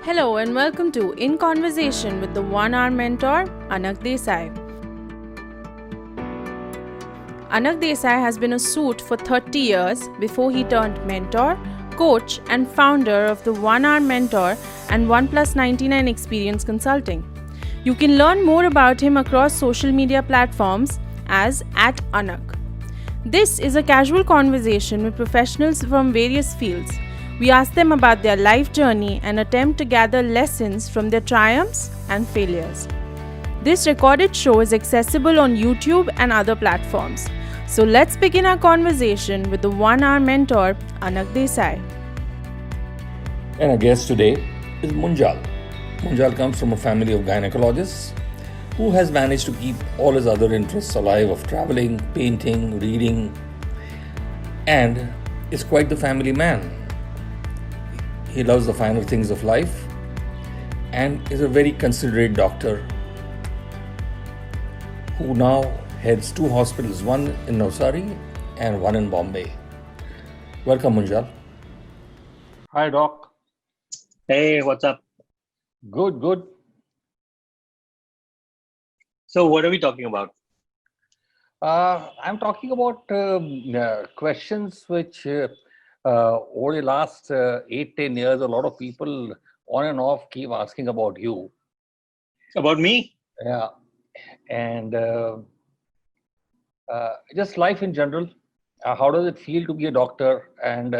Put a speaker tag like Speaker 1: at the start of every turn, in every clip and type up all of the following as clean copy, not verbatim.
Speaker 1: Hello and welcome to In Conversation with the 1 Hour Mentor, Anak Desai. Anak Desai has been a suit for 30 years before he turned mentor, coach, and founder of the 1 Hour Mentor and OnePlus 99 Experience Consulting. You can learn more about him across social media platforms as @Anak. This is a casual conversation with professionals from various fields. We ask them about their life journey and attempt to gather lessons from their triumphs and failures. This recorded show is accessible on YouTube and other platforms. So let's begin our conversation with the 1 Hour Mentor, Anak Desai.
Speaker 2: And our guest today is Munjal. Munjal comes from a family of gynecologists who has managed to keep all his other interests alive of traveling, painting, reading, and is quite the family man. He loves the finer things of life and is a very considerate doctor who now heads two hospitals, one in Navsari and one in Bombay. Welcome, Munjal.
Speaker 3: Hi, Doc.
Speaker 4: Hey, what's up?
Speaker 3: Good.
Speaker 4: So, what are we talking about?
Speaker 3: I'm talking about questions which over the last 8-10 years, a lot of people on and off keep asking about you.
Speaker 4: About me?
Speaker 3: Yeah. And just life in general. How does it feel to be a doctor? And,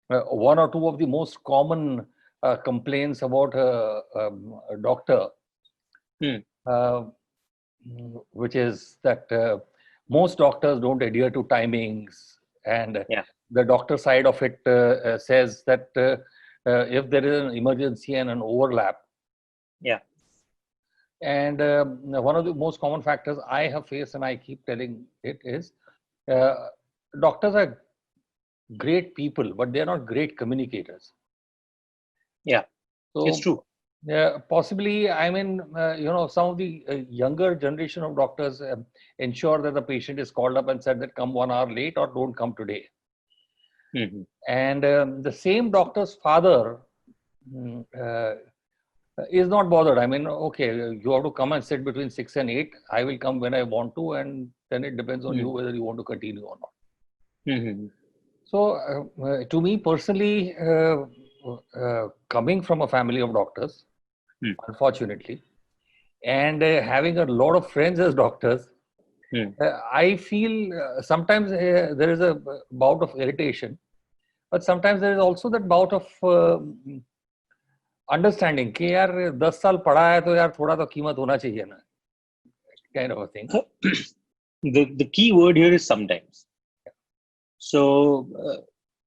Speaker 3: one or two of the most common complaints about a doctor, which is that most doctors don't adhere to timings. And the doctor side of it says that if there is an emergency and an overlap.
Speaker 4: Yeah.
Speaker 3: And one of the most common factors I have faced, and I keep telling it, is doctors are great people, but they're not great communicators.
Speaker 4: Yeah,
Speaker 3: so
Speaker 4: it's true.
Speaker 3: Possibly, I mean, some of the younger generation of doctors ensure that the patient is called up and said that come 1 hour late or don't come today.
Speaker 4: Mm-hmm.
Speaker 3: And the same doctor's father is not bothered. I mean, okay, you have to come and sit between 6 and 8. I will come when I want to, and then it depends on you whether you want to continue or not.
Speaker 4: Mm-hmm.
Speaker 3: So, to me personally, coming from a family of doctors, unfortunately, and having a lot of friends as doctors, I feel sometimes there is a bout of irritation, but sometimes there is also that bout of understanding कि यार 10 साल पढ़ा है तो यार थोड़ा तो कीमत होना चाहिए ना, kind of a thing.
Speaker 4: The key word here is sometimes. So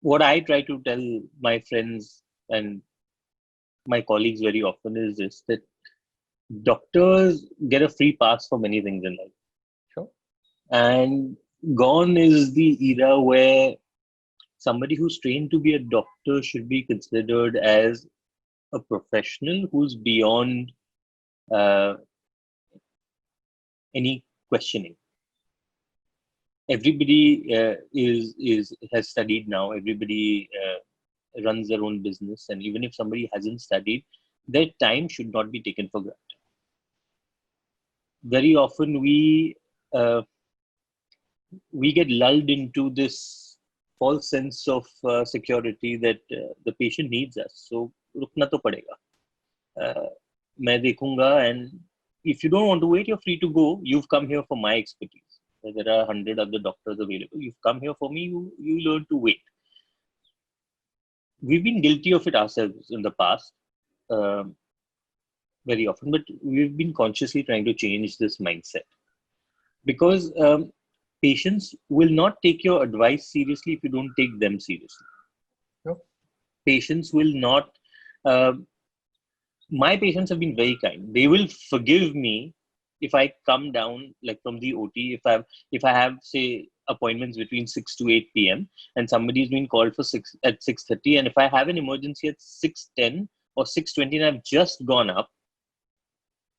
Speaker 4: what I try to tell my friends and my colleagues very often is this, that doctors get a free pass for many things in life.
Speaker 3: Sure.
Speaker 4: And gone is the era where somebody who's trained to be a doctor should be considered as a professional who's beyond any questioning. Everybody has studied now. Everybody runs their own business, and even if somebody hasn't studied, their time should not be taken for granted. Very often we get lulled into this false sense of security that the patient needs us, so rukna to padega. Main dekhunga, and if you don't want to wait, you're free to go. You've come here for my expertise. There are 100 other doctors available. You've come here for me. You learn to wait. We've been guilty of it ourselves in the past, very often, but we've been consciously trying to change this mindset, because patients will not take your advice seriously if you don't take them seriously.
Speaker 3: Sure.
Speaker 4: Patients will not. My patients have been very kind. They will forgive me if I come down like from the OT. If I have say appointments between 6 to 8 p.m. and somebody is being called for 6:30, and if I have an emergency at 6:10 or 6:20 and I've just gone up,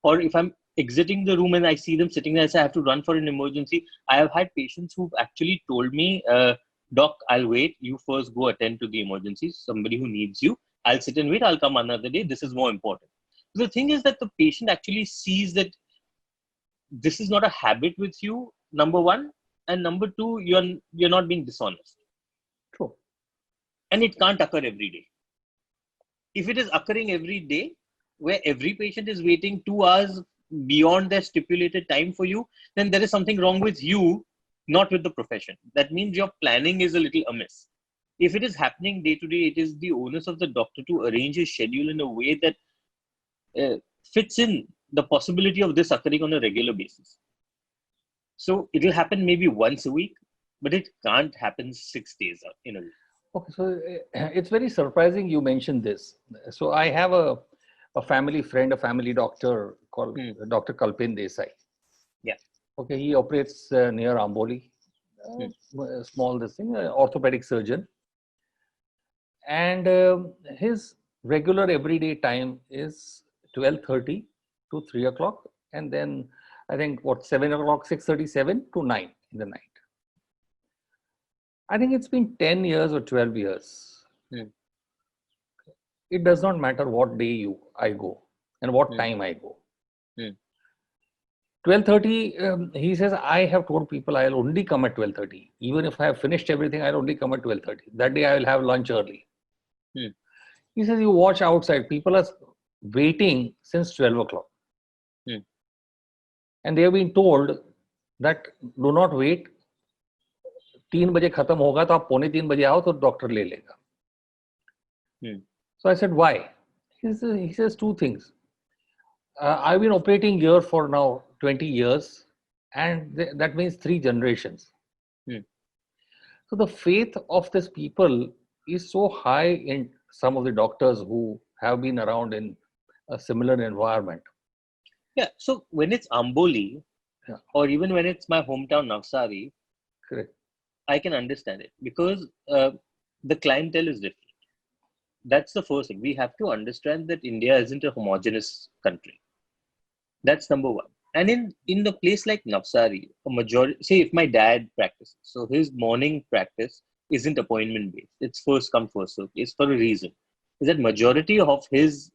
Speaker 4: or if I'm exiting the room and I see them sitting there, I say I have to run for an emergency. I have had patients who've actually told me, Doc, I'll wait. You first go attend to the emergencies. Somebody who needs you, I'll sit and wait. I'll come another day. This is more important. The thing is that the patient actually sees that this is not a habit with you, number one. And number two, you're not being dishonest.
Speaker 3: True.
Speaker 4: And it can't occur every day. If it is occurring every day, where every patient is waiting 2 hours beyond their stipulated time for you, then there is something wrong with you, not with the profession. That means your planning is a little amiss. If it is happening day to day, it is the onus of the doctor to arrange his schedule in a way that fits in the possibility of this occurring on a regular basis. So it will happen maybe once a week, but it can't happen 6 days in a week.
Speaker 3: Okay, so it's very surprising you mentioned this. So I have a family friend, a family doctor called Dr. Kalpin Desai.
Speaker 4: Yeah.
Speaker 3: Okay, he operates near Amboli, small this thing, orthopedic surgeon. And his regular everyday time is 12:30 to 3 o'clock. And then I think 7 o'clock, 6:37 to 9 in the night. I think it's been 10 years or 12 years. It does not matter what day I go and what time I go. 12:30, he says, I have told people I'll only come at 12:30. Even if I have finished everything, I'll only come at 12:30. That day I will have lunch early. He says, you watch outside. People are waiting since 12 o'clock. And they have been told that do not wait. 3 बजे खत्म होगा तो आप 2:45 बजे आओ तो doctor ले लेगा. So I said, why? He says two things. I've been operating here for now 20 years, and that means 3 generations. So the faith of these people is so high in some of the doctors who have been around in a similar environment.
Speaker 4: Yeah, so when it's Amboli, or even when it's my hometown Navsari,
Speaker 3: correct,
Speaker 4: I can understand it because the clientele is different. That's the first thing. We have to understand that India isn't a homogeneous country. That's number one. And in the place like Navsari, a majority, say if my dad practices, so his morning practice isn't appointment based. It's first come, first served. It's for a reason. Is that majority of his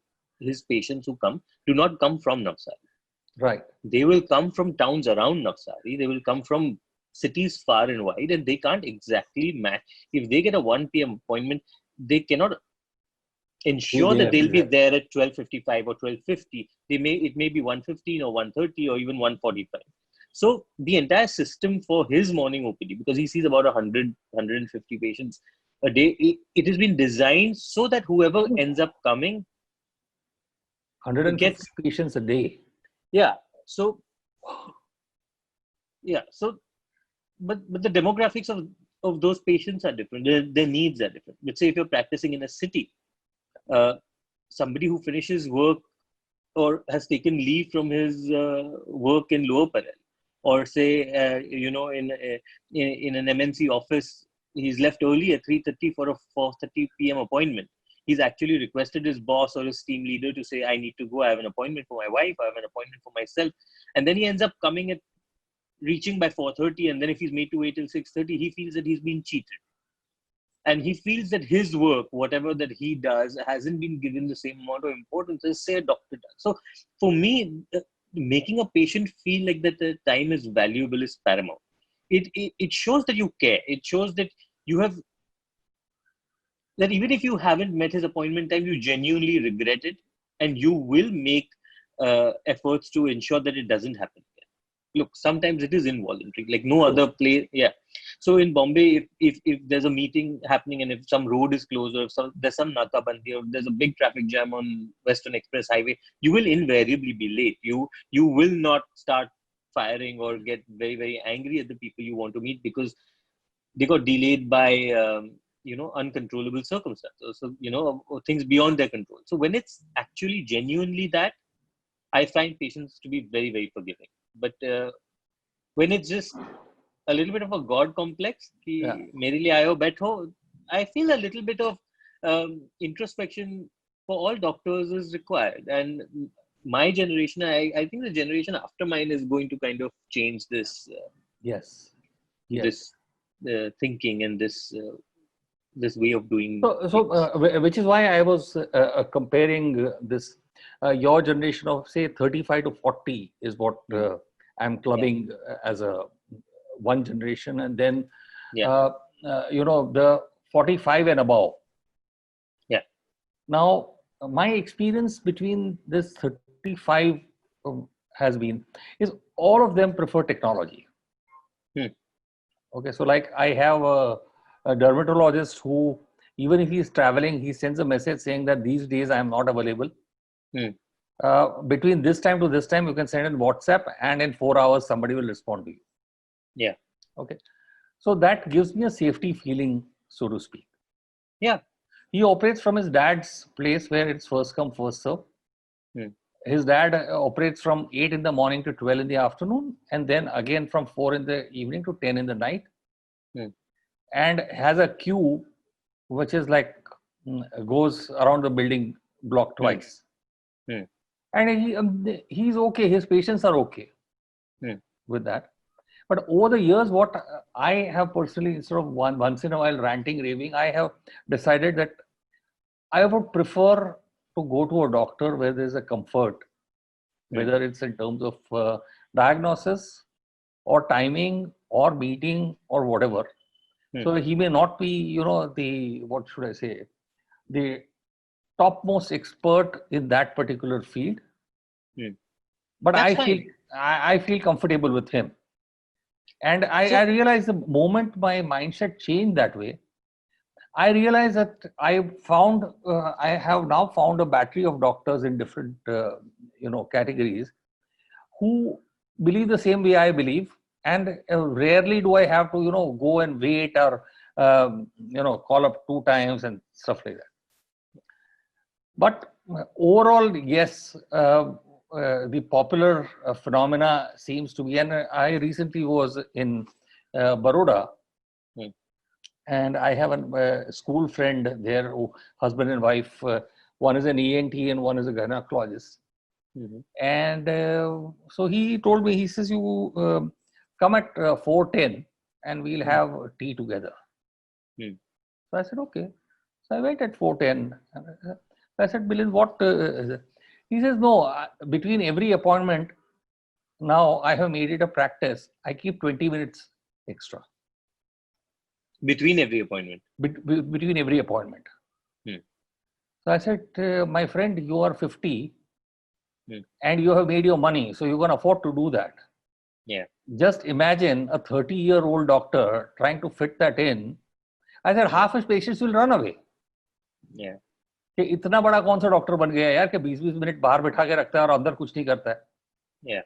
Speaker 4: patients who come do not come from Navsari.
Speaker 3: Right.
Speaker 4: They will come from towns around Navsari. They will come from cities far and wide, and they can't exactly match. If they get a 1 p.m. appointment, they cannot ensure that they'll be there at 12:55 or 12:50. It may be 1:15 or 1:30 or even 1:45. So the entire system for his morning OPD, because he sees about 150 patients a day, it has been designed so that whoever ends up coming
Speaker 3: 150 patients a day.
Speaker 4: Yeah. So but the demographics of those patients are different. Their needs are different. Let's say if you're practicing in a city, somebody who finishes work or has taken leave from his work in Lower Parel, or say in an MNC office, he's left early at 3:30 for a 4:30 p.m. appointment. He's actually requested his boss or his team leader to say, I need to go. I have an appointment for my wife. I have an appointment for myself. And then he ends up reaching by 4:30. And then if he's made to wait till 6:30, he feels that he's been cheated. And he feels that his work, whatever that he does, hasn't been given the same amount of importance as, say, a doctor does. So for me, making a patient feel like that the time is valuable is paramount. It shows that you care. It shows that you have, that even if you haven't met his appointment time, you genuinely regret it, and you will make efforts to ensure that it doesn't happen again. Look, sometimes it is involuntary, like no other place. Yeah. So in Bombay, if there's a meeting happening and if some road is closed, or if there's some nakabandi, or there's a big traffic jam on Western Express Highway, you will invariably be late. You will not start firing or get very, very angry at the people you want to meet because they got delayed by uncontrollable circumstances. So, things beyond their control. So when it's actually genuinely that, I find patients to be very, very forgiving. But when it's just a little bit of a God complex, mere liye aaye ho, baitho, I feel a little bit of introspection for all doctors is required. And my generation, I think the generation after mine is going to kind of change this.
Speaker 3: Yes.
Speaker 4: This thinking and this way of doing
Speaker 3: So
Speaker 4: things.
Speaker 3: which is why I was comparing this. Your generation of say 35 to 40 is what I'm clubbing as a one generation, and then
Speaker 4: Yeah.
Speaker 3: The 45 and above.
Speaker 4: Yeah.
Speaker 3: Now, my experience between this 35 has been is all of them prefer technology. Okay, so like I have a dermatologist who, even if he's traveling, he sends a message saying that these days I am not available. Between this time to this time, you can send in WhatsApp, and in 4 hours somebody will respond to you.
Speaker 4: Yeah.
Speaker 3: Okay, so that gives me a safety feeling, so to speak.
Speaker 4: Yeah.
Speaker 3: He operates from his dad's place where it's first come, first serve. His dad operates from 8 in the morning to 12 in the afternoon, and then again from 4 in the evening to 10 in the night. And has a queue which is like goes around the building block twice. And he's okay. His patients are okay with that. But over the years, what I have personally, instead of once in a while ranting, raving, I have decided that I would prefer to go to a doctor where there's a comfort, whether it's in terms of diagnosis or timing or meeting or whatever. So he may not be, what should I say, the topmost expert in that particular field. But I feel comfortable with him. And I realized the moment my mindset changed that way, I realized that I have now found a battery of doctors in different, categories who believe the same way I believe. And rarely do I have to, go and wait or, call up 2 times and stuff like that. But overall, yes, the popular phenomena seems to be, and I recently was in Baroda, and I have a school friend there, who, husband and wife, one is an ENT and one is a gynecologist. And so he told me, he says, you come at 4:10 and we'll have tea together. So I said, okay. So I went at 4:10. I said, Milind, what? He says, no, between every appointment, now I have made it a practice. I keep 20 minutes extra.
Speaker 4: Between every appointment?
Speaker 3: Between every appointment. So I said, my friend, you are 50 and you have made your money, so you can afford to do that.
Speaker 4: Yeah.
Speaker 3: Just imagine a 30-year-old doctor trying to fit that in. I said, half his patients will run away.
Speaker 4: Yeah.
Speaker 3: कि इतना बड़ा कौन सा doctor बन गया यार कि 20-20 minute बाहर बैठा के रखता है और अंदर कुछ नहीं करता है.
Speaker 4: Yeah.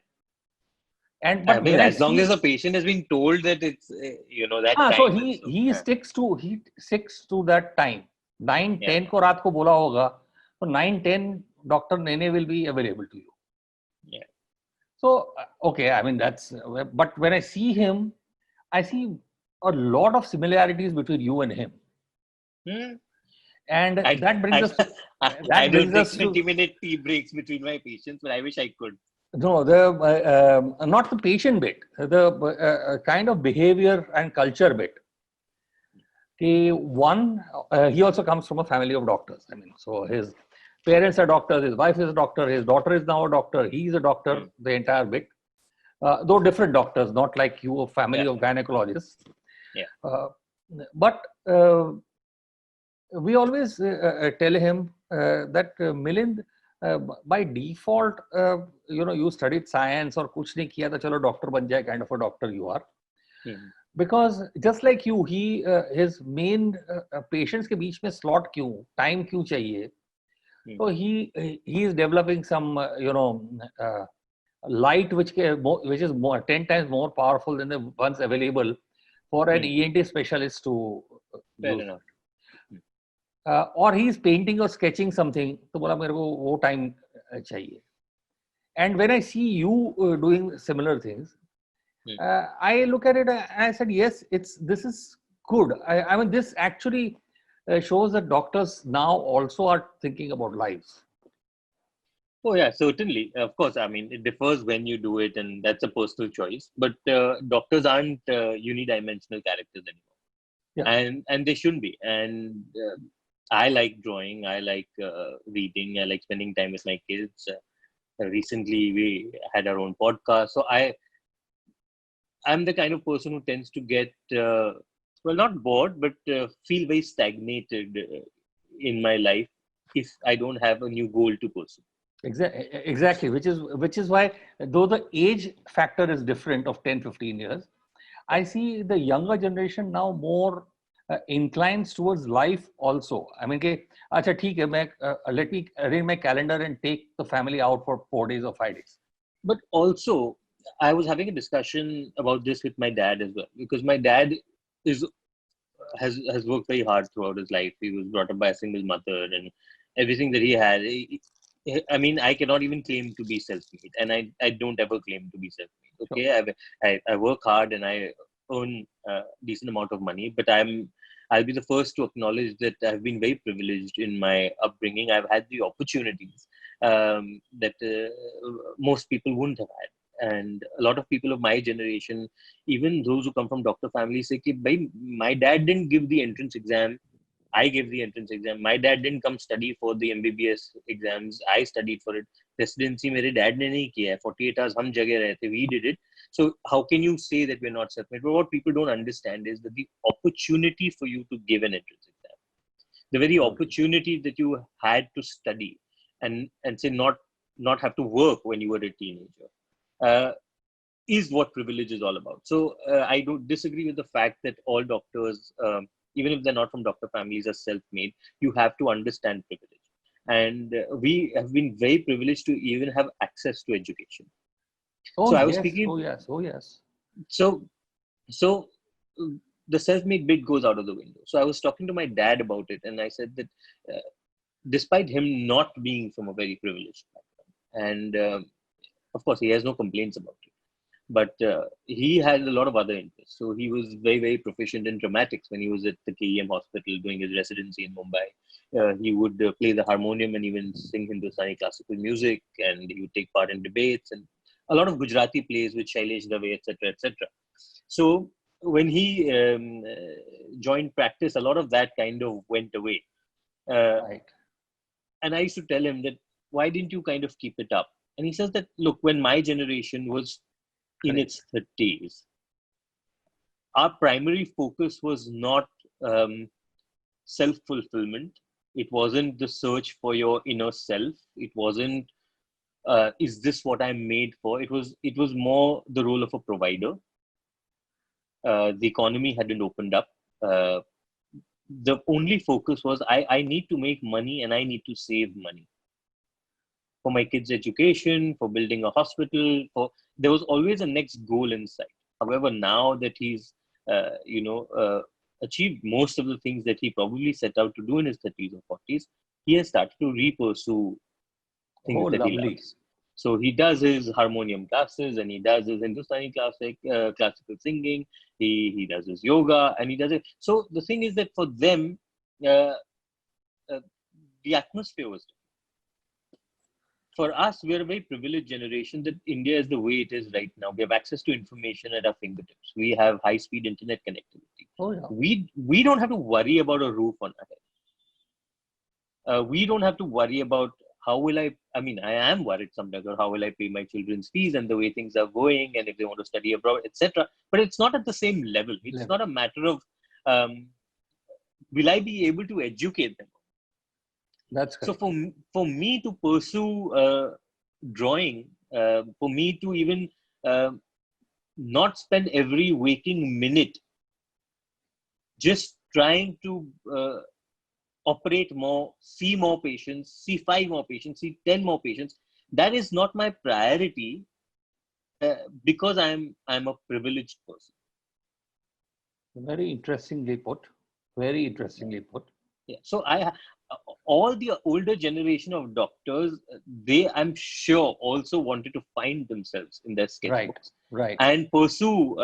Speaker 3: And but
Speaker 4: as long as the patient has been told that it's that time.
Speaker 3: So he sticks to that time. 9:10 को रात को बोला होगा, so 9:10 Dr. Nene will be available to you.
Speaker 4: Yeah.
Speaker 3: So okay, I mean that's. But when I see him, I see a lot of similarities between you and him. And that brings us.
Speaker 4: I don't take 20-minute tea breaks between my patients, but I wish I could.
Speaker 3: No, not the patient bit, the kind of behavior and culture bit. He also comes from a family of doctors. I mean, so his parents are doctors, his wife is a doctor, his daughter is now a doctor, he's a doctor, the entire bit. Though different doctors, not like you, a family of gynecologists.
Speaker 4: Yeah.
Speaker 3: But we always tell him that Milind, by default, you studied science or kuch nahi kiya tha, chalo doctor ban jaye, kind of a doctor you are. Because just like you, his main patients ke beech mein slot kyun, time kyun chahiye. So he is developing some light which is 10 times more powerful than the ones available for an ENT specialist to use. Or he is painting or sketching something, to bola mere ko wo time chahiye. And when I see you doing similar things, I look at it and I said, yes, this is good. I mean, this actually shows that doctors now also are thinking about lives.
Speaker 4: Oh yeah, certainly. Of course, I mean it differs when you do it, and that's a personal choice. But doctors aren't unidimensional characters anymore,
Speaker 3: Yeah.
Speaker 4: and they shouldn't be. And I like drawing. I like reading. I like spending time with my kids. Recently, we had our own podcast, so I'm the kind of person who tends to get well, not bored, but feel very stagnated in my life if I don't have a new goal to pursue.
Speaker 3: Exactly, which is why, though the age factor is different of 10-15 years, I see the younger generation now more inclines towards life also. I mean, okay, acha, theek hai, let me arrange my calendar and take the family out for 4 days or 5 days.
Speaker 4: But also, I was having a discussion about this with my dad as well, because my dad is has worked very hard throughout his life. He was brought up by a single mother, and everything that he had. I mean, I cannot even claim to be self-made, and I don't ever claim to be self-made. Okay, sure. I work hard and I earn a decent amount of money, but I'll be the first to acknowledge that I've been very privileged in my upbringing. I've had the opportunities that most people wouldn't have had. And a lot of people of my generation, even those who come from doctor families, say, "Bhai, my dad didn't give the entrance exam. I gave the entrance exam. My dad didn't come study for the MBBS exams. I studied for it. Residency, मेरे dad ने नहीं किया है. 48 hours हम जगह रहे थे. We did it. So how can you say that we're not self-made?" But what people don't understand is that the opportunity for you to give an entrance exam, the very opportunity that you had to study and say not have to work when you were a teenager, is what privilege is all about. So I don't disagree with the fact that all doctors, even if they're not from doctor families, are self-made. You have to understand privilege, and we have been very privileged to even have access to education.
Speaker 3: Oh
Speaker 4: So I was
Speaker 3: yes,
Speaker 4: speaking.
Speaker 3: oh yes, oh yes.
Speaker 4: So the self-made bit goes out of the window. So I was talking to my dad about it, and I said that despite him not being from a very privileged background, and of course he has no complaints about it, but he had a lot of other interests. So he was very, very proficient in dramatics when he was at the KEM hospital doing his residency in Mumbai. He would play the harmonium and even sing Hindustani classical music, and he would take part in debates and a lot of Gujarati plays with Shailesh Dave, etc., etc. So when he joined practice, a lot of that kind of went away.
Speaker 3: Right.
Speaker 4: And I used to tell him that, why didn't you kind of keep it up? And he says that, look, when my generation was in its 30s, our primary focus was not self-fulfillment. It wasn't the search for your inner self. It wasn't, is this what I'm made for? It was more the role of a provider. The economy hadn't opened up. The only focus was, I need to make money and I need to save money for my kids' education, for building a hospital. There was always a next goal in sight. However, now that he's achieved most of the things that he probably set out to do in his 30s or 40s, he has started to re-pursue things that he loves. So he does his harmonium classes, and he does his Hindustani classical singing. He does his yoga, and he does it. So the thing is that for them, the atmosphere was different. For us, we are a very privileged generation that India is the way it is right now. We have access to information at our fingertips. We have high-speed internet connectivity.
Speaker 3: Oh, yeah.
Speaker 4: We don't have to worry about a roof on our head. We don't have to worry about how will I am worried sometimes about how will I pay my children's fees and the way things are going, and if they want to study abroad, etc. But it's not at the same level. It's not a matter of will I be able to educate them?
Speaker 3: That's correct.
Speaker 4: So for me to pursue drawing, for me to even not spend every waking minute just trying to operate more, see more patients, see 5 more patients, see 10 more patients, that is not my priority because I'm a privileged person.
Speaker 3: Very interestingly put. Very interestingly put.
Speaker 4: Yeah. So all the older generation of doctors, they, I'm sure, also wanted to find themselves in their sketchbooks,
Speaker 3: right,
Speaker 4: and pursue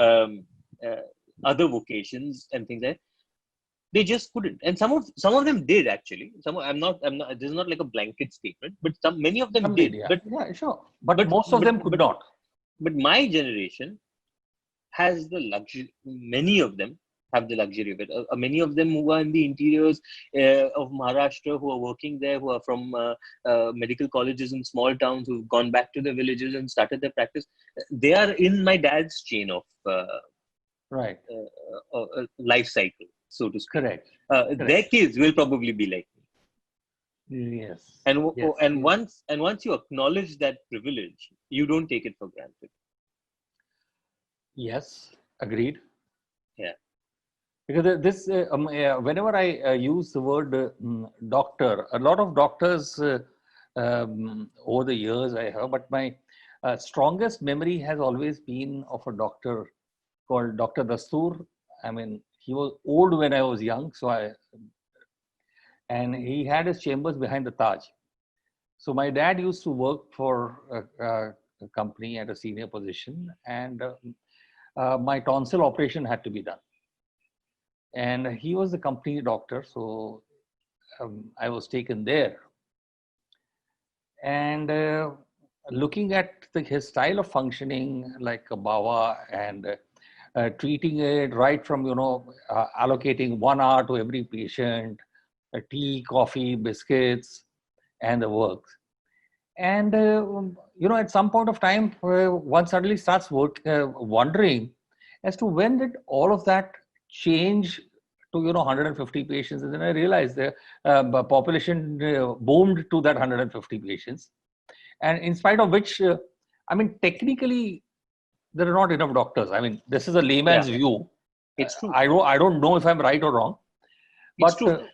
Speaker 4: other vocations and things like that. They just couldn't, and some of them did actually. I'm not. This is not like a blanket statement, but many of them
Speaker 3: Some
Speaker 4: did.
Speaker 3: did, yeah.
Speaker 4: But
Speaker 3: Yeah, sure. But
Speaker 4: but
Speaker 3: most of
Speaker 4: but
Speaker 3: them could
Speaker 4: but
Speaker 3: not.
Speaker 4: but my generation has the luxury. Many of them have the luxury of it. Many of them who are in the interiors of Maharashtra, who are working there, who are from medical colleges in small towns, who've gone back to their villages and started their practice. They are in my dad's chain of
Speaker 3: Right.
Speaker 4: life cycle, so to speak.
Speaker 3: Correct.
Speaker 4: Their kids will probably be like me.
Speaker 3: Yes.
Speaker 4: And
Speaker 3: Yes.
Speaker 4: once you acknowledge that privilege, you don't take it for granted.
Speaker 3: Yes. Agreed.
Speaker 4: Yeah.
Speaker 3: Because whenever I use the word doctor, a lot of doctors over the years I have, but my strongest memory has always been of a doctor called Dr. Dastoor. I mean, he was old when I was young, and he had his chambers behind the Taj. So my dad used to work for a company at a senior position, and my tonsil operation had to be done. And he was the company doctor, so I was taken there. And looking at his style of functioning like a Bawa, and treating it right from, allocating 1 hour to every patient, tea, coffee, biscuits, and the works. And, at some point of time, one suddenly starts wondering as to when did all of that change to 150 patients. And then I realized the population boomed to that 150 patients, and in spite of which, technically there are not enough doctors. I mean, this is a layman's view.
Speaker 4: It's true.
Speaker 3: I don't know if I'm right or wrong, but
Speaker 4: it's true.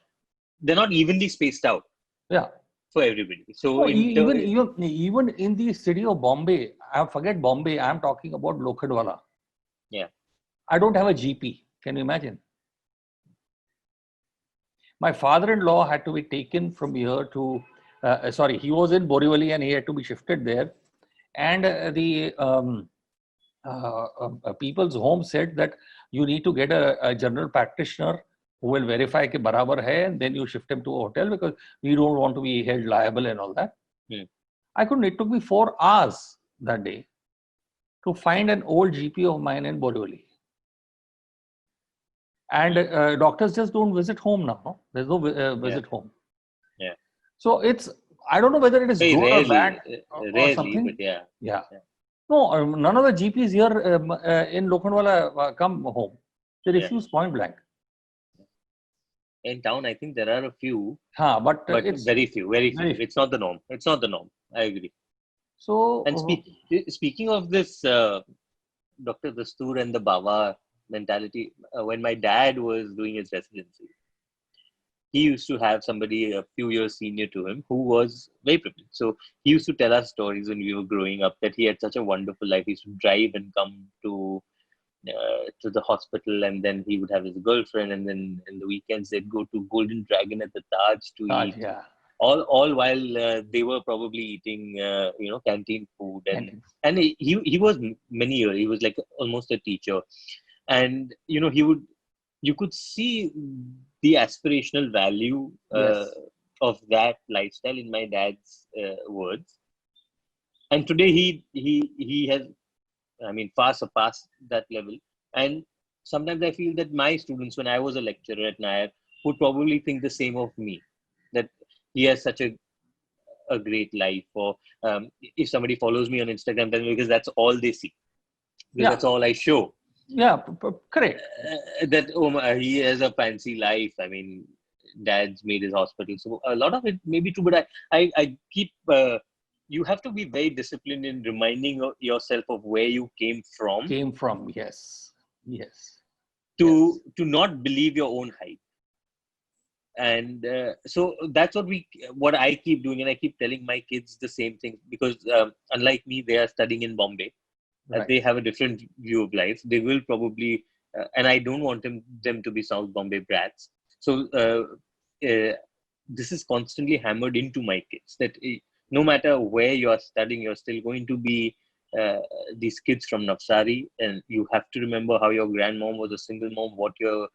Speaker 4: They're not evenly spaced out.
Speaker 3: Yeah.
Speaker 4: For everybody. So
Speaker 3: even in the city of Bombay, I forget Bombay, I'm talking about Lokhandwala.
Speaker 4: Yeah.
Speaker 3: I don't have a GP. Can you imagine? My father-in-law had to be taken from here to, he was in Borivali and he had to be shifted there. And the people's home said that you need to get a general practitioner who will verify कि बराबर है, and then you shift him to a hotel because we don't want to be held liable and all that. I couldn't. It took me 4 hours that day to find an old GP of mine in Borivali. And doctors just don't visit home now. No? There's no visit home.
Speaker 4: Yeah.
Speaker 3: So I don't know whether it is good or bad
Speaker 4: rarely,
Speaker 3: or something.
Speaker 4: But yeah.
Speaker 3: No, none of the GPs here in Lokhandwala come home. They refuse point blank.
Speaker 4: In town, I think there are a few,
Speaker 3: but
Speaker 4: it's very few. It's not the norm. I agree.
Speaker 3: So,
Speaker 4: and speaking of this, Dr. Dastoor and the Bawa mentality, when my dad was doing his residency, he used to have somebody a few years senior to him who was very privileged. So he used to tell us stories when we were growing up that he had such a wonderful life. He used to drive and come to the hospital, and then he would have his girlfriend, and then in the weekends they'd go to Golden Dragon at the Taj to eat.
Speaker 3: Yeah.
Speaker 4: All while they were probably eating canteen food, and he was many years. He was like almost a teacher, and you could see the aspirational value of that lifestyle in my dad's words. And today he has, far surpassed that level. And sometimes I feel that my students, when I was a lecturer at Nair, would probably think the same of me, that he has such a great life. Or if somebody follows me on Instagram, then because that's all they see. Because that's all I show.
Speaker 3: Yeah, correct.
Speaker 4: That he has a fancy life. Dad's made his hospital. So a lot of it may be true, but I keep... you have to be very disciplined in reminding yourself of where you came from.
Speaker 3: Yes.
Speaker 4: To not believe your own hype. And so that's what I keep doing, and I keep telling my kids the same thing, because unlike me, they are studying in Bombay. Right. They have a different view of life. They will probably, and I don't want them to be South Bombay brats. So this is constantly hammered into my kids that no matter where you are studying, you're still going to be these kids from Navsari, and you have to remember how your grandmom was a single mom, what your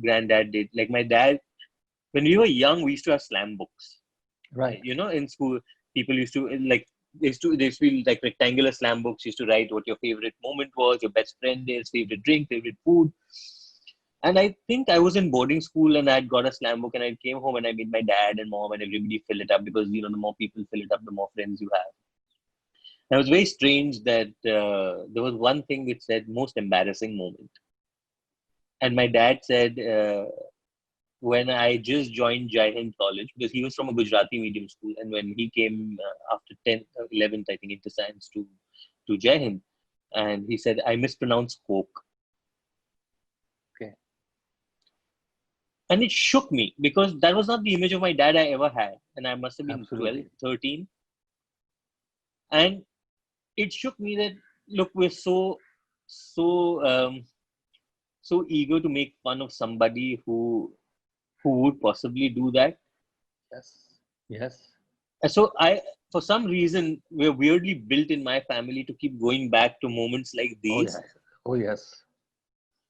Speaker 4: granddad did. Like my dad, when we were young, we used to have slam books.
Speaker 3: Right.
Speaker 4: You know, in school, people used to like, they used to be like rectangular slam books. Used to write what your favorite moment was, your best friend is, favorite drink, favorite food. And I think I was in boarding school and I'd got a slam book and I came home and I made my dad and mom and everybody fill it up because, you know, the more people fill it up, the more friends you have. And it was very strange that there was one thing which said most embarrassing moment. And my dad said, when I just joined Jai Hind College, because he was from a Gujarati medium school. And when he came after 10th, 11th, I think, into science to Jai Hind, and he said, I mispronounced Coke. And it shook me because that was not the image of my dad I ever had. And I must have been 12, 13. And it shook me that, look, we're so eager to make fun of somebody who would possibly do that.
Speaker 3: Yes.
Speaker 4: And so for some reason, we're weirdly built in my family to keep going back to moments like these.
Speaker 3: Oh, yes.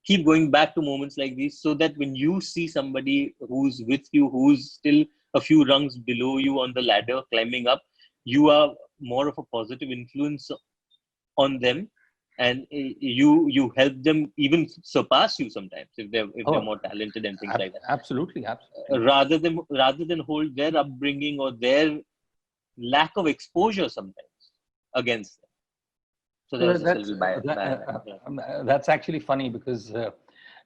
Speaker 4: Keep going back to moments like these so that when you see somebody who's with you, who's still a few rungs below you on the ladder climbing up, you are more of a positive influence on them, and you help them even surpass you sometimes if they're more talented and things like that.
Speaker 3: Absolutely.
Speaker 4: Rather than hold their upbringing or their lack of exposure sometimes against them. So
Speaker 3: that's actually funny because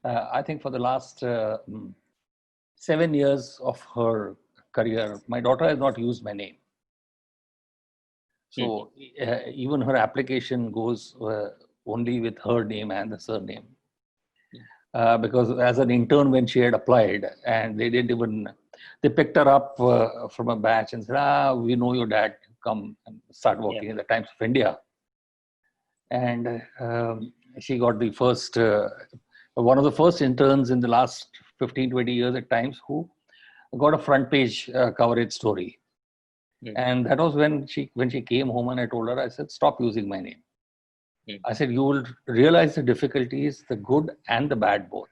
Speaker 3: I think for the last 7 years of her career, my daughter has not used my name. So even her application goes only with her name and the surname. Because as an intern when she had applied, and they picked her up from a batch and said, we know your dad, come and start working in the Times of India. And she got the first, one of the first interns in the last 15, 20 years at Times who got a front page coverage story. And that was when she came home and I told her, I said, stop using my name. I said, you will realize the difficulties, the good and the bad both.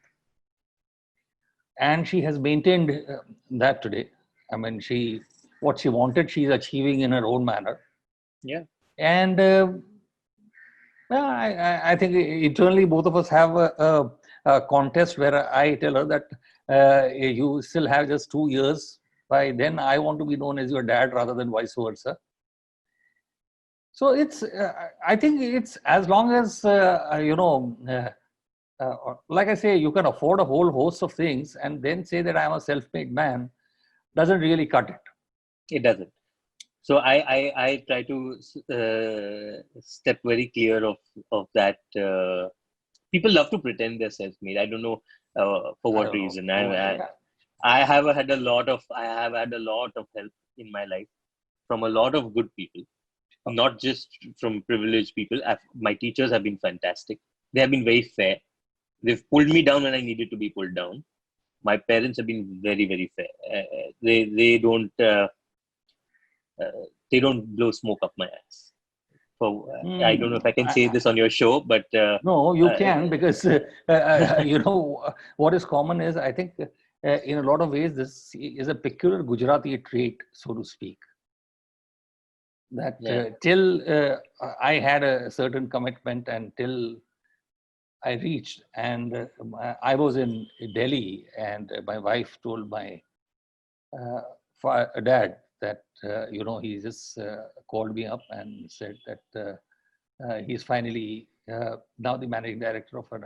Speaker 3: And she has maintained that today. I mean, what she wanted, she's achieving in her own manner.
Speaker 4: Yeah.
Speaker 3: And I think internally both of us have a contest where I tell her that you still have just 2 years. By then, I want to be known as your dad rather than vice versa. So it's, I think it's as long as, like I say, you can afford a whole host of things and then say that I'm a self-made man, doesn't really cut it.
Speaker 4: It doesn't. So I try to step very clear of that. People love to pretend they're self-made. I don't know for what reason. I have had a lot of help in my life from a lot of good people, not just from privileged people. My teachers have been fantastic. They have been very fair. They've pulled me down when I needed to be pulled down. My parents have been very, very fair. They don't blow smoke up my ass. I don't know if I can say this on your show, but
Speaker 3: no, you can, because what is common is, I think in a lot of ways this is a peculiar Gujarati trait, so to speak. That till I had a certain commitment and till I reached, and I was in Delhi, and my wife told my dad that, he just called me up and said that he's finally now the managing director of an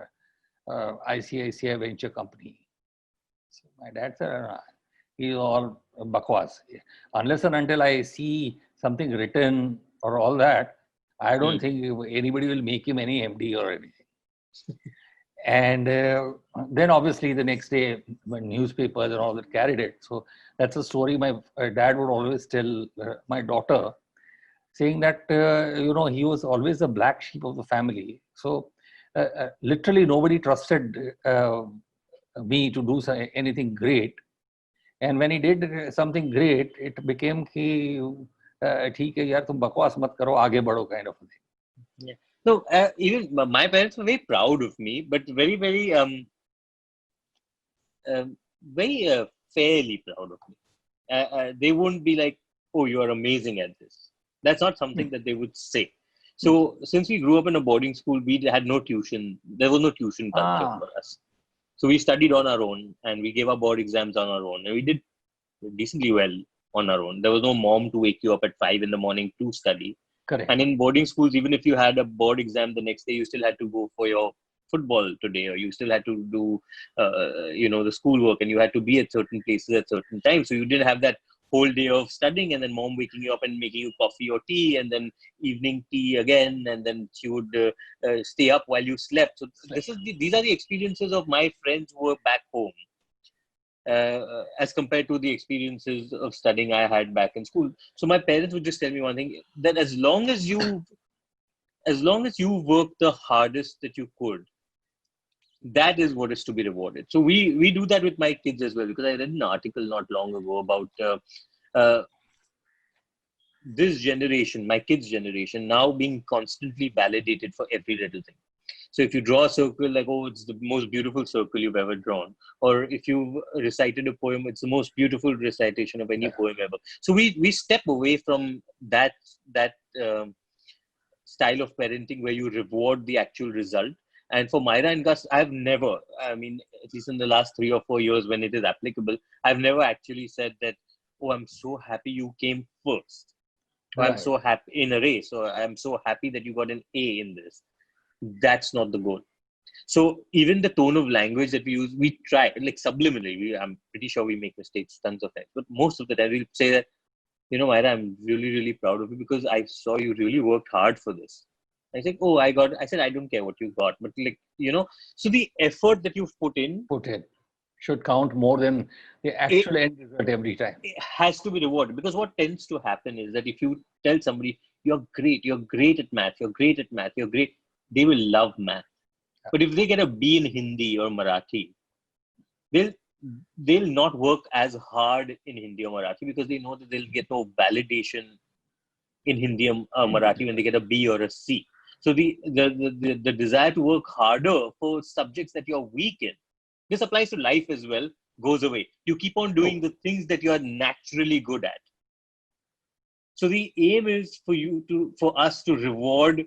Speaker 3: ICICI venture company. So my dad said, he's all bakwas. Unless and until I see something written or all that, I don't think anybody will make him any MD or anything. And then obviously the next day, when newspapers and all that carried it. So that's a story my dad would always tell my daughter, saying that, he was always the black sheep of the family. So literally nobody trusted me to do anything great. And when he did something great, it became ki, theek hai yaar, tum bakwas mat karo, aage badho kind of a thing.
Speaker 4: Yeah. So even my parents were very proud of me, but very, very very fairly proud of me. They wouldn't be like, "Oh, you are amazing at this." That's not something that they would say. So since we grew up in a boarding school, we had no tuition. There was no tuition culture for us. So we studied on our own, and we gave our board exams on our own, and we did decently well on our own. There was no mom to wake you up at 5 in the morning to study.
Speaker 3: Correct.
Speaker 4: And in boarding schools, even if you had a board exam the next day, you still had to go for your football today, or you still had to do, the schoolwork, and you had to be at certain places at certain times. So you didn't have that whole day of studying, and then mom waking you up and making you coffee or tea, and then evening tea again, and then she would stay up while you slept. So these are the experiences of my friends who were back home. As compared to the experiences of studying I had back in school. So my parents would just tell me one thing, that as long as you work the hardest that you could, that is what is to be rewarded. So we do that with my kids as well, because I read an article not long ago about this generation, my kids' generation, now being constantly validated for every little thing. So if you draw a circle, like, oh, it's the most beautiful circle you've ever drawn. Or if you've recited a poem, it's the most beautiful recitation of any poem ever. So we step away from that style of parenting where you reward the actual result. And for Myra and Gus, I've never, at least in the last 3 or 4 years when it is applicable, I've never actually said that, oh, I'm so happy you came first. Right. I'm so happy in a race, or I'm so happy that you got an A in this. That's not the goal. So even the tone of language that we use, we try, like subliminally, I'm pretty sure we make mistakes tons of times, but most of the time we'll say that, Myra, I'm really, really proud of you because I saw you really worked hard for this. I said, oh, I said, I don't care what you got, but so the effort that you've put in
Speaker 3: should count more than the actual end result every time.
Speaker 4: It has to be rewarded, because what tends to happen is that if you tell somebody, you're great at math, you're great, they will love math. But if they get a B in Hindi or Marathi, they'll not work as hard in Hindi or Marathi, because they know that they'll get no validation in Hindi or Marathi when they get a B or a C. So the desire to work harder for subjects that you're weak in, this applies to life as well, goes away. You keep on doing the things that you are naturally good at. So the aim is for us to reward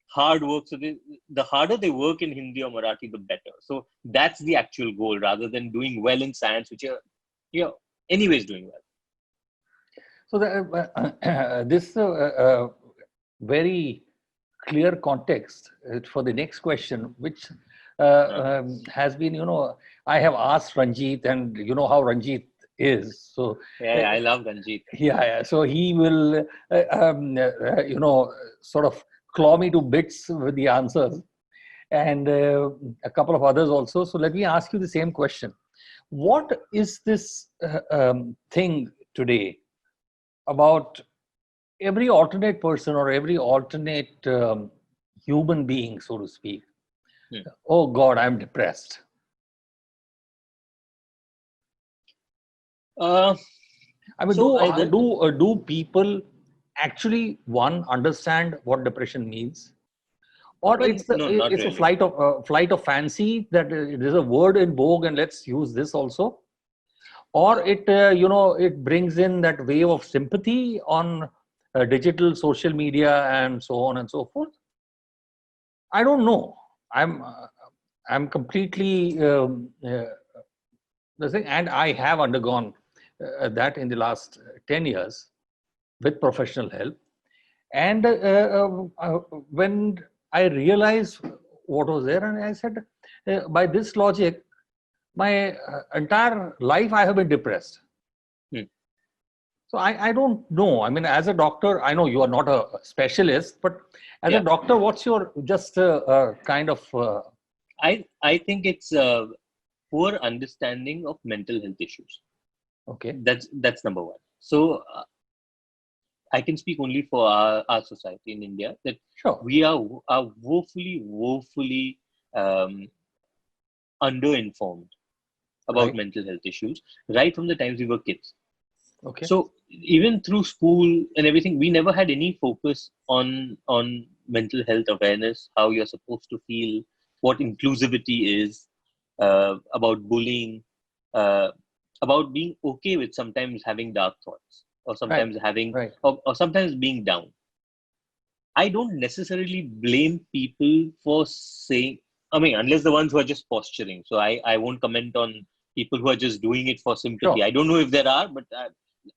Speaker 4: hard work. So the harder they work in Hindi or Marathi, the better. So that's the actual goal, rather than doing well in science, which you're anyways doing well.
Speaker 3: So this very clear context for the next question, which has been, I have asked Ranjit, and you know how Ranjit is. So
Speaker 4: yeah, I love Ranjit.
Speaker 3: Yeah. So he will, sort of claw me to bits with the answers, and a couple of others also. So let me ask you the same question. What is this thing today about every alternate person or every alternate human being, so to speak? Oh God, I'm depressed. Do people actually, one, understand what depression means, or it's a flight of fancy that there's a word in vogue and let's use this also, or it brings in that wave of sympathy on digital social media and so on and so forth? I don't know. I'm completely the thing, and I have undergone that in the last 10 years with professional help. And when I realized what was there, and I said, by this logic, my entire life I have been depressed. So I don't know. I mean, as a doctor, I know you are not a specialist, but as a doctor, what's your just kind of...
Speaker 4: I think it's a poor understanding of mental health issues.
Speaker 3: Okay.
Speaker 4: That's number one. So I can speak only for our society in India, that we are woefully underinformed about mental health issues right from the times we were kids.
Speaker 3: Okay.
Speaker 4: So even through school and everything, we never had any focus on mental health awareness, how you're supposed to feel, what inclusivity is, about bullying, about being okay with sometimes having dark thoughts, or sometimes having, or sometimes being down. I don't necessarily blame people for saying, I mean, unless the ones who are just posturing. So I won't comment on people who are just doing it for sympathy.
Speaker 3: Sure.
Speaker 4: I don't know if there are, but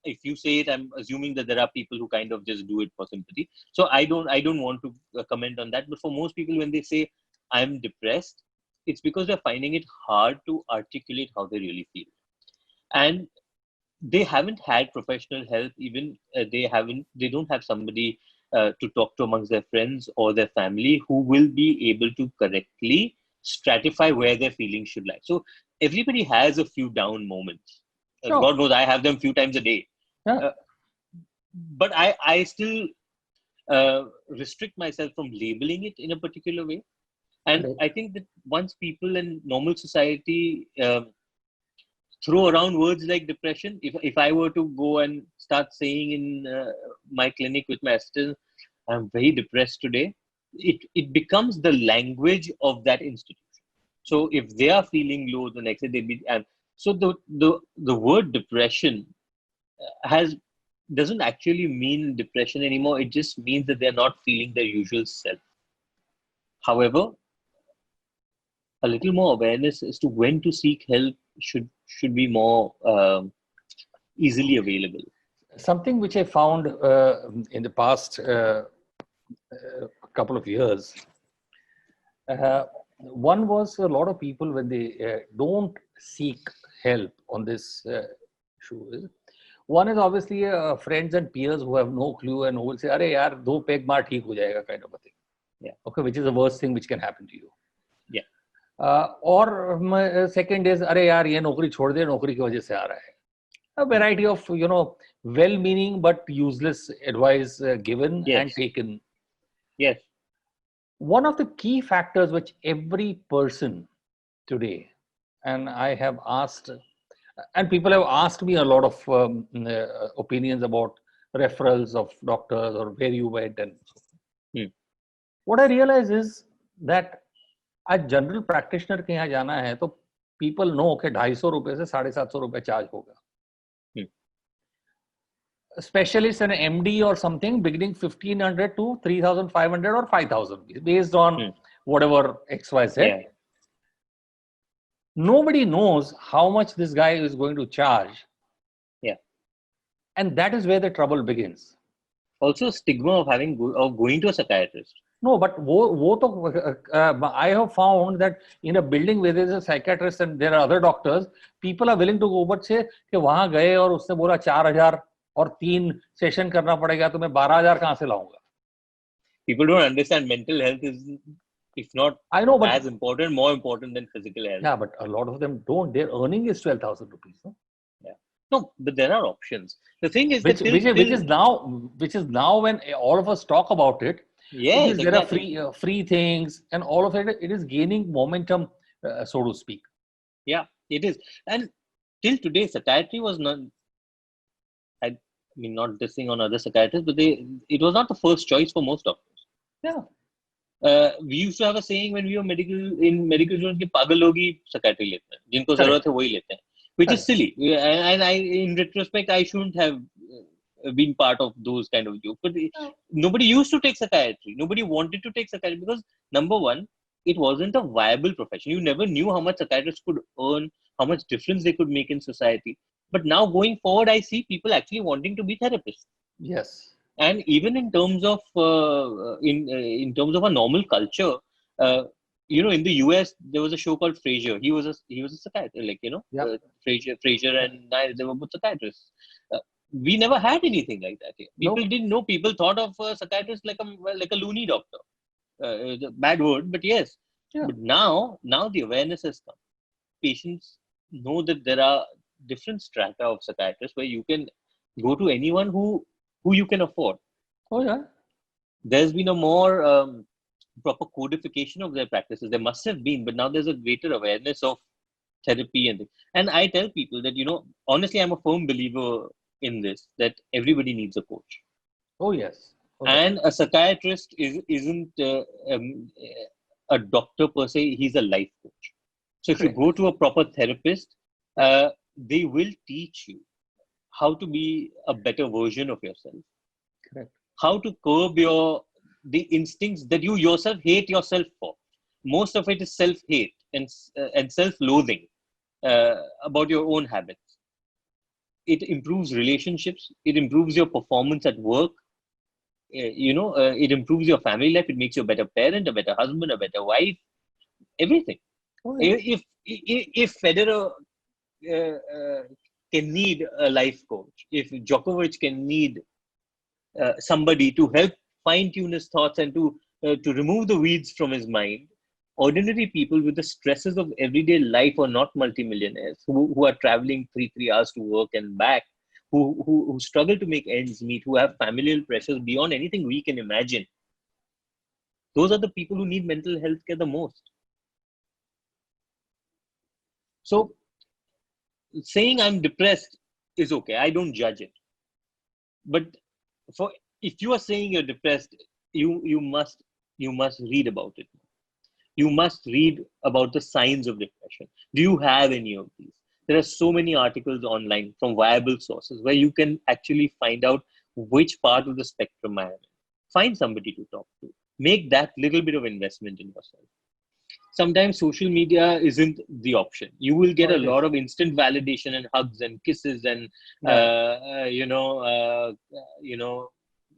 Speaker 4: if you say it, I'm assuming that there are people who kind of just do it for sympathy. So I don't want to comment on that. But for most people, when they say I'm depressed, it's because they're finding it hard to articulate how they really feel, and they haven't had professional help. Even they don't have somebody to talk to amongst their friends or their family who will be able to correctly stratify where their feelings should lie. So everybody has a few down moments.
Speaker 3: Sure.
Speaker 4: God knows I have them few times a day.
Speaker 3: Yeah.
Speaker 4: But I still restrict myself from labeling it in a particular way. And I think that once people in normal society throw around words like depression, if I were to go and start saying in my clinic with my assistant, I'm very depressed today, it becomes the language of that institution. So if they are feeling low the next day, they be, and so the word depression doesn't actually mean depression anymore. It just means that they're not feeling their usual self. However, a little more awareness as to when to seek help should be more easily available.
Speaker 3: Something which I found in the past couple of years, one was a lot of people, when they don't seek help on this issue. One is obviously friends and peers who have no clue and who will say, "Arey yaar, do peg maar theek ho jayega," kind of a thing.
Speaker 4: Yeah.
Speaker 3: Okay, which is the worst thing which can happen to you.
Speaker 4: Yeah.
Speaker 3: Or second is, "Arey yaar, ye naukri chhod de, naukri ki wajah se aa raha hai." A variety of, well-meaning but useless advice given and taken.
Speaker 4: Yes.
Speaker 3: One of the key factors which every person today, and I have asked, and people have asked me a lot of opinions about referrals of doctors or where you went, and what I realize is that a general practitioner के यहाँ जाना है तो people know कि 250 रुपए से 750 रुपए charge होगा. Specialist and MD or something beginning 1500 to 3500 or 5000 based on whatever XYZ.
Speaker 4: Yeah.
Speaker 3: Nobody knows how much this guy is going to charge.
Speaker 4: Yeah.
Speaker 3: And that is where the trouble begins.
Speaker 4: Also, stigma of going to a psychiatrist.
Speaker 3: No, but I have found that in a building where there is a psychiatrist and there are other doctors, people are willing to go, but say कि वहाँ गए और उसने बोला 4000 और 3 session करना पड़ेगा तो मैं 12000 कहाँ से लाऊंगा?
Speaker 4: People don't understand mental health is, if not as important, more important than physical health.
Speaker 3: Yeah, but a lot of them don't. Their earning is 12,000 rupees. No?
Speaker 4: Yeah. No, but there are options. The thing is,
Speaker 3: which is now when all of us talk about it.
Speaker 4: Yes,
Speaker 3: there are free things, and all of it. It is gaining momentum, so to speak.
Speaker 4: Yeah, it is. And till today, psychiatry was not. I mean, not dissing on other psychiatrists, but it was not the first choice for most doctors.
Speaker 3: Yeah.
Speaker 4: We used to have a saying when we were in medical students कि पागल लोग ही psychiatry लेते हैं, जिनको जरूरत है वही लेते हैं, which is silly. And I, in retrospect, I shouldn't have been part of those kind of jokes. But nobody used to take psychiatry. Nobody wanted to take psychiatry because, number one, it wasn't a viable profession. You never knew how much psychiatrists could earn, how much difference they could make in society. But now going forward, I see people actually wanting to be therapists.
Speaker 3: Yes.
Speaker 4: And even in terms of in terms of a normal culture, in the US there was a show called Frasier. He was a psychiatrist, Frasier and they were both psychiatrists. We never had anything like that here. People didn't know. People thought of a psychiatrist like a loony doctor. Bad word, but yes. Yeah. But now the awareness has come. Patients know that there are different strata of psychiatrists where you can go to anyone who you can afford.
Speaker 3: Oh yeah.
Speaker 4: There's been a more proper codification of their practices. There must have been, but now there's a greater awareness of therapy and I tell people that honestly, I'm a firm believer in this, that everybody needs a coach.
Speaker 3: Oh yes.
Speaker 4: And a psychiatrist isn't a doctor per se. He's a life coach. So if you go to a proper therapist, they will teach you how to be a better version of yourself.
Speaker 3: Correct.
Speaker 4: How to curb the instincts that you yourself hate yourself for. Most of it is self-hate and self-loathing about your own habits. It improves relationships. It improves your performance at work. It improves your family life. It makes you a better parent, a better husband, a better wife. Everything.
Speaker 3: Oh, yeah.
Speaker 4: If Federer can need a life coach, if Djokovic can need somebody to help fine-tune his thoughts and to remove the weeds from his mind, ordinary people with the stresses of everyday life are not multimillionaires who are traveling three hours to work and back, who struggle to make ends meet, who have familial pressures beyond anything we can imagine. Those are the people who need mental health care the most. So saying I'm depressed is okay. I don't judge it. But if you are saying you're depressed, you must read about it. You must read about the signs of depression. Do you have any of these? There are so many articles online from viable sources where you can actually find out which part of the spectrum I am in. Find somebody to talk to. Make that little bit of investment in yourself. Sometimes social media isn't the option. You will get a lot of instant validation and hugs and kisses and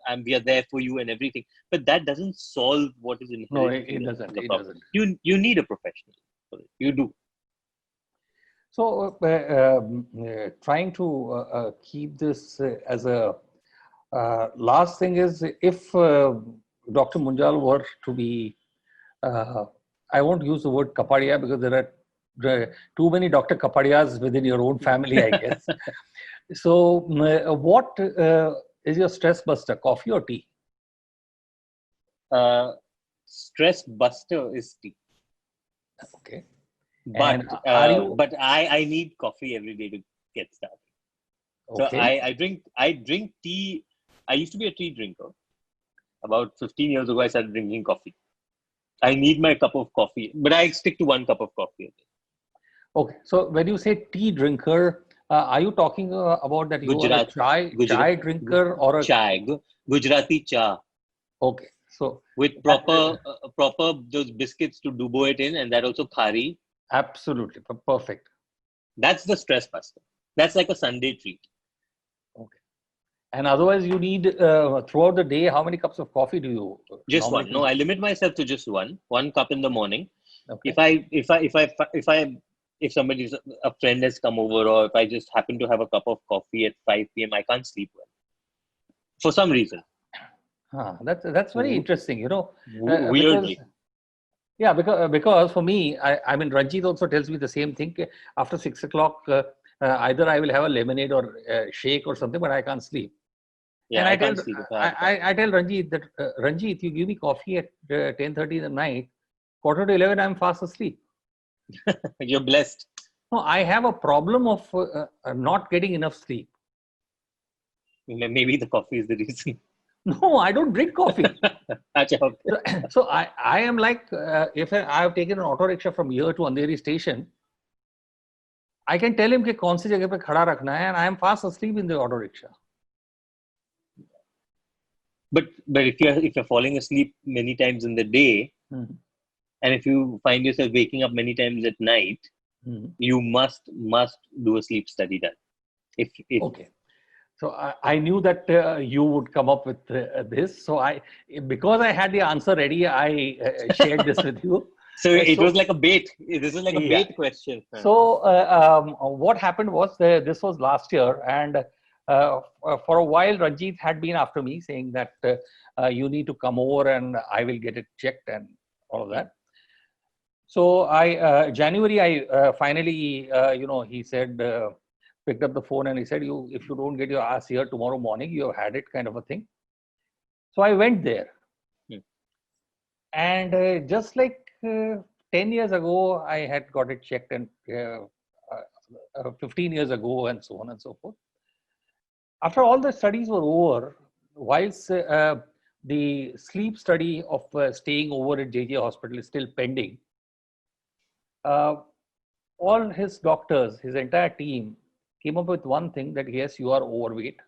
Speaker 4: and we are there for you and everything. But that doesn't solve what is inherent.
Speaker 3: No, it doesn't. It doesn't.
Speaker 4: You need a professional for it. You do.
Speaker 3: So trying to keep this as a last thing is, if Dr. Munjal were to be, I won't use the word Kapadia because there are too many Dr. Kapadias within your own family, I guess. So what is your stress buster, coffee or tea?
Speaker 4: Stress buster is tea.
Speaker 3: Okay.
Speaker 4: But I need coffee every day to get started. Okay. So I drink tea. I used to be a tea drinker. About 15 years ago, I started drinking coffee. I need my cup of coffee, but I stick to 1 cup of coffee a day.
Speaker 3: Okay. So when you say tea drinker, are you talking about that you are a chai drinker or a
Speaker 4: chai, Gujarati cha?
Speaker 3: Okay. So
Speaker 4: with proper those biscuits to dubo it in, and that also khari.
Speaker 3: Absolutely. Perfect.
Speaker 4: That's the stress buster. That's like a Sunday treat.
Speaker 3: Okay. And otherwise you need throughout the day, how many cups of coffee do you
Speaker 4: just one? No, I limit myself to just one cup in the morning.
Speaker 3: Okay.
Speaker 4: If somebody's a friend has come over, or if I just happen to have a cup of coffee at 5 p.m., I can't sleep well for some reason.
Speaker 3: That's very interesting,
Speaker 4: weirdly.
Speaker 3: Because for me, I mean, Ranjit also tells me the same thing. After 6 o'clock, either I will have a lemonade or a shake or something, but I can't sleep.
Speaker 4: Yeah,
Speaker 3: and
Speaker 4: I can't sleep.
Speaker 3: I tell Ranjit that, Ranjit, you give me coffee at 10:30 in the night, 10:45, I'm fast asleep.
Speaker 4: You're blessed.
Speaker 3: No, I have a problem of not getting enough sleep.
Speaker 4: Maybe the coffee is the reason.
Speaker 3: No, I don't drink coffee. So I am like, if I have taken an auto rickshaw from here to Andheri station, I can tell him कि कौन सी जगह पे खड़ा रखना है, and I am fast asleep in the auto rickshaw.
Speaker 4: But if you're falling asleep many times in the day,
Speaker 3: mm-hmm.
Speaker 4: and if you find yourself waking up many times at night,
Speaker 3: mm-hmm.
Speaker 4: you must do a sleep study then.
Speaker 3: Okay. So I knew that you would come up with this. So because I had the answer ready, I shared this with you.
Speaker 4: So it was like a bait. This is like a bait question.
Speaker 3: So what happened was, this was last year, and for a while Ranjit had been after me saying that you need to come over and I will get it checked and all of that. So January, I finally, he said, picked up the phone and he said, if you don't get your ass here tomorrow morning, you have had it, kind of a thing. So I went there. And just like 10 years ago, I had got it checked, and 15 years ago, and so on and so forth. After all the studies were over, whilst the sleep study of staying over at JJ Hospital is still pending, all his doctors, his entire team came up with one thing, that yes, you are overweight.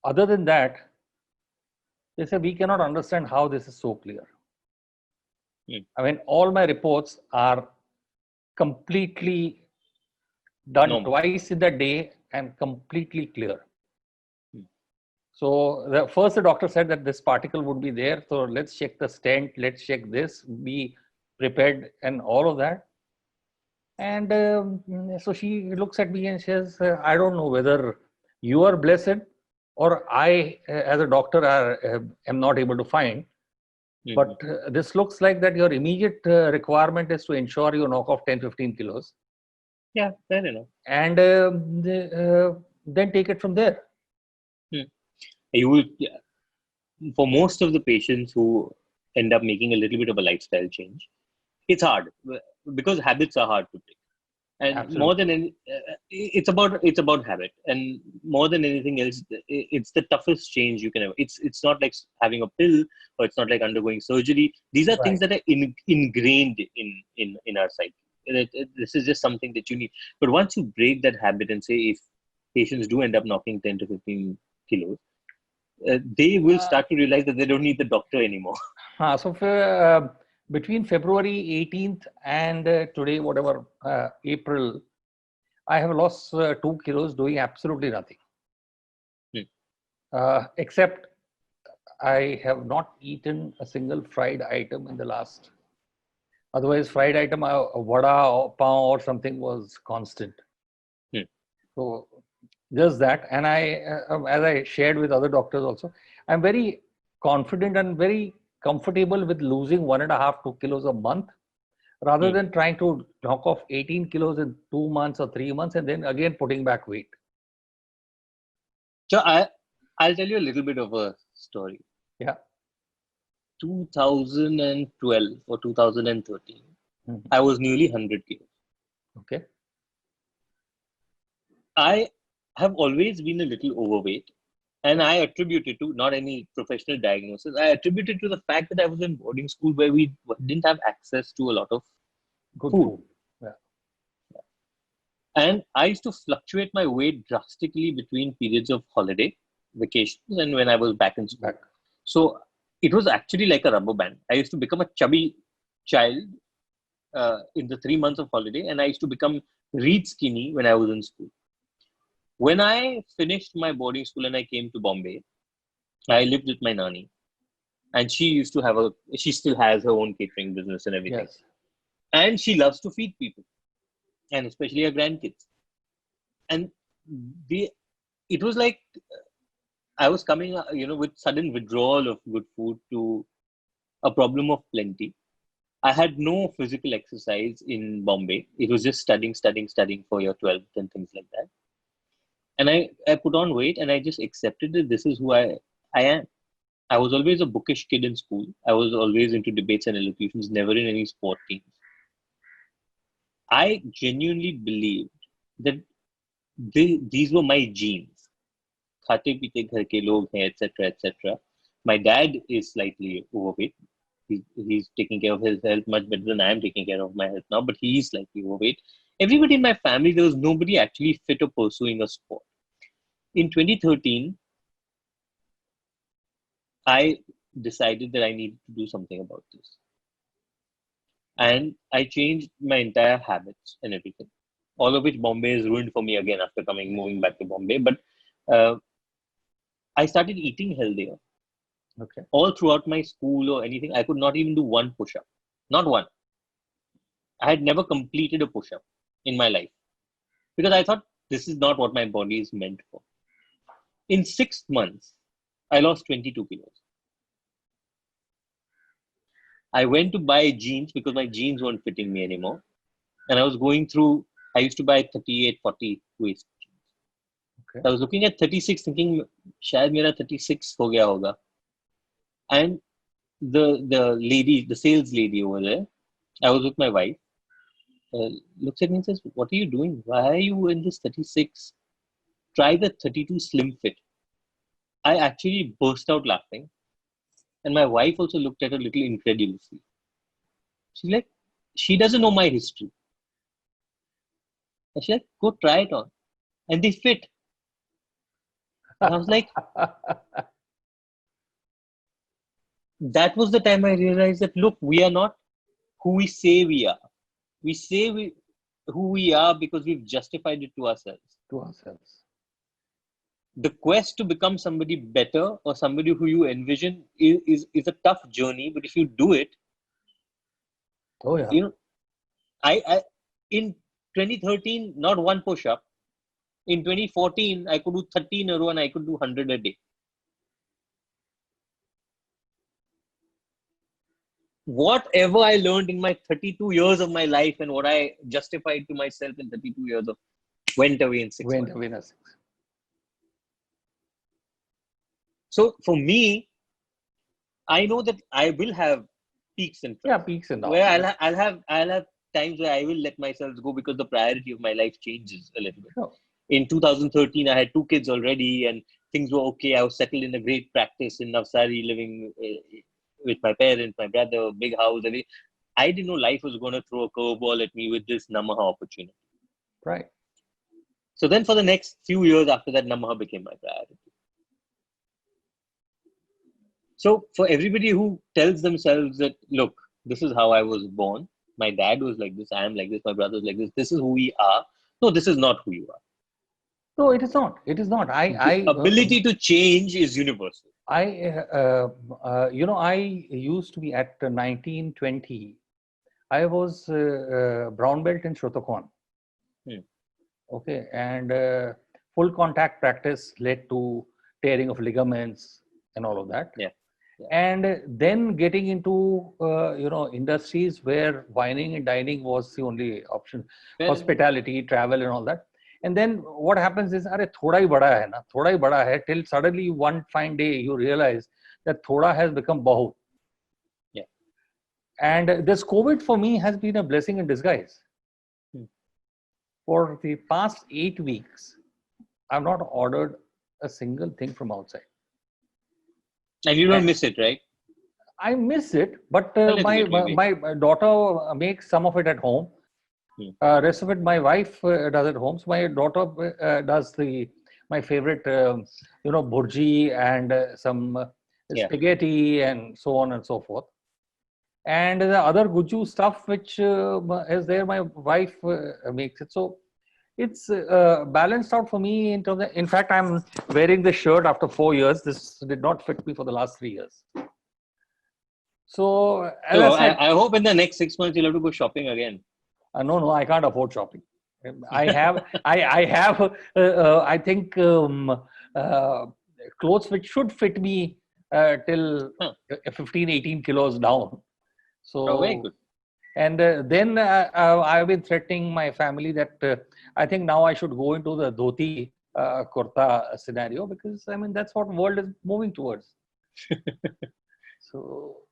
Speaker 3: Other than that, they said, we cannot understand how this is so clear. I mean, all my reports are completely done
Speaker 4: Normal.
Speaker 3: twice in the day and completely clear. So the doctor said that this particle would be there. So let's check the stent, let's check this, be prepared and all of that. And so she looks at me and says, I don't know whether you are blessed or I, as a doctor, am not able to find. But this looks like that your immediate requirement is to ensure you knock off 10-15 kilos.
Speaker 4: Yeah, fair enough.
Speaker 3: And then take it from there.
Speaker 4: You will, for most of the patients who end up making a little bit of a lifestyle change, it's hard because habits are hard to break. And
Speaker 3: Absolutely.
Speaker 4: more than any, it's about habit, and more than anything else, it's the toughest change you can ever. It's not like having a pill, or it's not like undergoing surgery. These are things that are ingrained in our psyche. This is just something that you need. But once you break that habit and say, if patients do end up knocking 10 to 15 kilos, they will start to realize that they don't need the doctor anymore.
Speaker 3: So for, between February 18th and today, whatever, April, I have lost 2 kilos doing absolutely nothing. Except I have not eaten a single fried item in the last. Otherwise, fried item, a vada or pav or something was constant. So just that. And I, as I shared with other doctors also, I'm very confident and very comfortable with losing 1.5-2 kilos a month, rather than trying to knock off 18 kilos in 2 months or 3 months and then again putting back weight.
Speaker 4: So I'll tell you a little bit of a story.
Speaker 3: Yeah.
Speaker 4: 2012 or 2013, I was nearly 100 kilos.
Speaker 3: Okay.
Speaker 4: I have always been a little overweight, and I attribute it to not any professional diagnosis. I attribute it to the fact that I was in boarding school where we didn't have access to a lot of
Speaker 3: Good
Speaker 4: food.
Speaker 3: Yeah.
Speaker 4: And I used to fluctuate my weight drastically between periods of holiday, vacations, and when I was back in school. So it was actually like a rubber band. I used to become a chubby child in the 3 months of holiday, and I used to become reed skinny when I was in school. When I finished my boarding school and I came to Bombay, I lived with my nanny, and she still has her own catering business and everything.
Speaker 3: Yes.
Speaker 4: And she loves to feed people, and especially her grandkids. And it was like I was coming, with sudden withdrawal of good food to a problem of plenty. I had no physical exercise in Bombay. It was just studying for your 12th and things like that. And I put on weight, and I just accepted that this is who I am. I was always a bookish kid in school. I was always into debates and elocutions, never in any sport teams. I genuinely believed that these were my genes. Khate pite ghar ke log hain, etc., etc. My dad is slightly overweight. He's taking care of his health much better than I am taking care of my health now, but he is slightly overweight. Everybody in my family, there was nobody actually fit or pursuing a sport. In 2013, I decided that I needed to do something about this. And I changed my entire habits and everything. All of which Bombay is ruined for me again after moving back to Bombay. But I started eating healthier.
Speaker 3: Okay.
Speaker 4: All throughout my school or anything, I could not even do one push-up. Not one. I had never completed a push-up in my life because I thought this is not what my body is meant for. In 6 months, I lost 22 kilos. I went to buy jeans because my jeans weren't fitting me anymore. And I used to buy 38, 40 waist jeans.
Speaker 3: Okay.
Speaker 4: So I was looking at 36 thinking, shayad mera 36 ho gaya hoga. And the sales lady over there, I was with my wife, looks at me and says, what are you doing? Why are you in this 36? Try the 32 slim fit. I actually burst out laughing. And my wife also looked at her a little incredulously. She's like, she doesn't know my history. And she's like, go try it on. And they fit. And I was like, that was the time I realized that, look, we are not who we say we are. We say who we are because we've justified it to ourselves.
Speaker 3: To ourselves.
Speaker 4: The quest to become somebody better or somebody who you envision is a tough journey. But if you do it,
Speaker 3: Oh yeah.
Speaker 4: you know, I in 2013, not one push-up. In 2014, I could do 30 in a row and I could do 100 a day. Whatever I learned in my 32 years of my life and what I justified to myself in 32 years of went away in 6 months.
Speaker 3: Went away in 6.
Speaker 4: So for me, I know that I will have peaks and troughs.
Speaker 3: Yeah, peaks and
Speaker 4: where
Speaker 3: downs.
Speaker 4: I'll have times where I will let myself go because the priority of my life changes a little bit.
Speaker 3: Sure.
Speaker 4: In 2013, I had 2 kids already and things were okay. I was settled in a great practice in Navsari, living with my parents, my brother, big house. I didn't know life was going to throw a curveball at me with this Namaha opportunity.
Speaker 3: Right.
Speaker 4: So then for the next few years after that, Namaha became my priority. So for everybody who tells themselves that, look, this is how I was born. My dad was like this. I am like this. My brother's like this. This is who we are. No, this is not who you are.
Speaker 3: No, it is not. It is not.
Speaker 4: The ability to change is universal.
Speaker 3: I used to be at 19, 20. I was brown belt in Shotokan. Okay. And full contact practice led to tearing of ligaments and all of that.
Speaker 4: Yeah.
Speaker 3: And then getting into, industries where wining and dining was the only option. Hospitality, travel and all that. And then what happens is, thoda hi bada hai, till suddenly one fine day you realize that thoda has become bahut.
Speaker 4: Yeah.
Speaker 3: And this COVID for me has been a blessing in disguise. For the past 8 weeks, I've not ordered a single thing from outside.
Speaker 4: And you don't miss it, right?
Speaker 3: I miss it, but my daughter makes some of it at home. Rest of it, my wife does at home. So my daughter does my favorite, bhurji and some spaghetti and so on and so forth. And the other guju stuff which is there, my wife makes it. So it's balanced out for me in terms of, in fact, I'm wearing this shirt after 4 years. This did not fit me for the last 3 years. So,
Speaker 4: I hope in the next 6 months you'll have to go shopping again.
Speaker 3: No, I can't afford shopping. I have, I think, clothes which should fit me till 15, 18 kilos down. So,
Speaker 4: very good.
Speaker 3: And then I've been threatening my family that I think now I should go into the dhoti kurta scenario, because I mean that's what the world is moving towards. So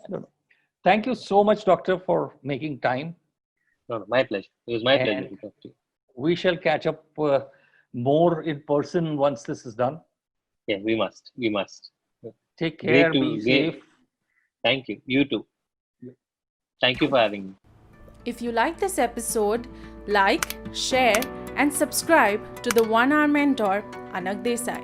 Speaker 3: I don't know. Thank you so much, Doctor, for making time.
Speaker 4: No, my pleasure. It was my pleasure to talk to you.
Speaker 3: We shall catch up more in person once this is done.
Speaker 4: Yeah, we must. We must.
Speaker 3: Take care. Be safe.
Speaker 4: Thank you. You too. Thank you for having me.
Speaker 1: If you like this episode, like, share, and subscribe to the 1 Hour Mentor, Anag Desai.